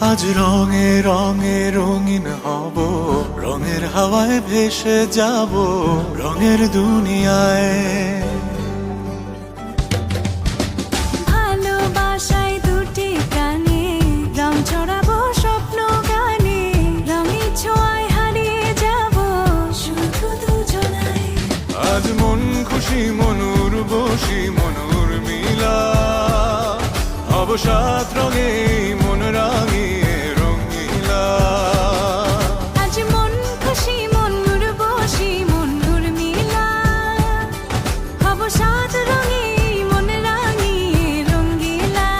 আজ রঙে রঙে রঙিন হব, রঙের হাওয়ায় ভেসে যাব রঙের দুনিয়ায়। ভালোবাসায় দুটি কানে রং ছড়াবো স্বপ্ন গানে, রঙের ছোঁয়ায় হারিয়ে যাব শুধু দুজনায়। আজ মন খুশি মনুর বসি মনুর মিলা, হব সাত রঙে মন রাঙিয়ে রঙিলা। আজ মন খুশি মনুর বসি মনুর মিলা, হব সাত রঙে মন রাঙিয়ে রঙ্গিলা।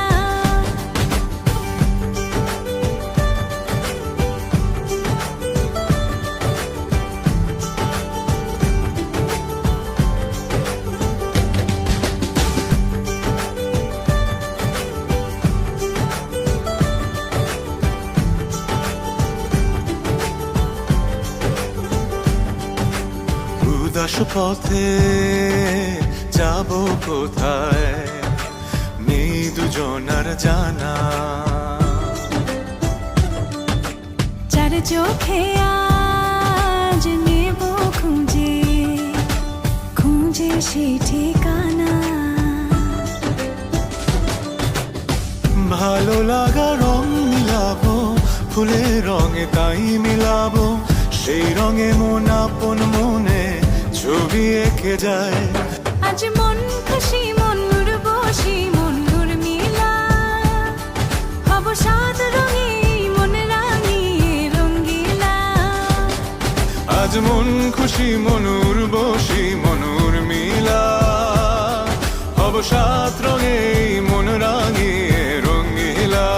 উদাস পথে যাব কোথায়, নেই দুজনার জানা। চার চোখে আজ নেব খুঁজে খুঁজে সে ঠিকানা। ভালো লাগা রং মিলাবো, ফুলের রঙে তাই মিলাবো, সেই রঙে মন আপন মনে ছবি এঁকে যায়। আজ মন খুশি মনুর বসি মনুর মিলা, হব সাত রঙে মন রাঙিয়ে রঙ্গিলা। আজ মন খুশি মনুর বসি মনুর মিলা, হব সাত রঙে মন রাঙিয়ে রঙিলা।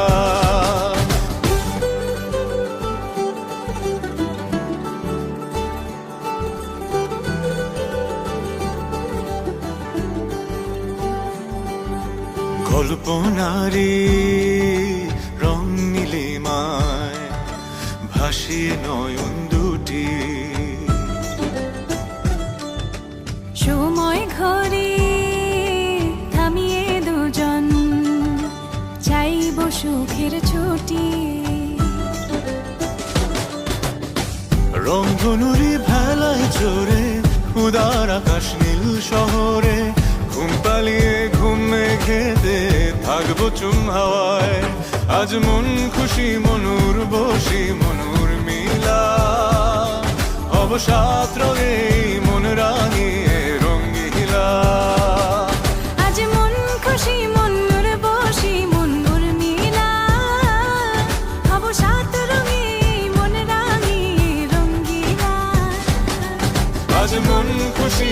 কল্পনারি রং নীলিমায় ভাসিয়ে নয়ন দুটি, সময় ঘরে থামিয়ে দুজন চাইব সুখের ছুটি। রংধনুরি ভেলায় চড়ে উদার আকাশ নীল শহরে, ঘুম পালিয়ে ঘুম মেঘেতে থাকবো চুম হাওয়ায়। আজ মন খুশি মনুর বসি মনুর মিলা, হব সাত রঙে মন রাঙিয়ে রঙ্গিলা। আজ মন খুশি মনুর বসি মনুর মিলা, হব সাত রঙে মন রাঙিয়ে রঙ্গিলা। আজ মন খুশি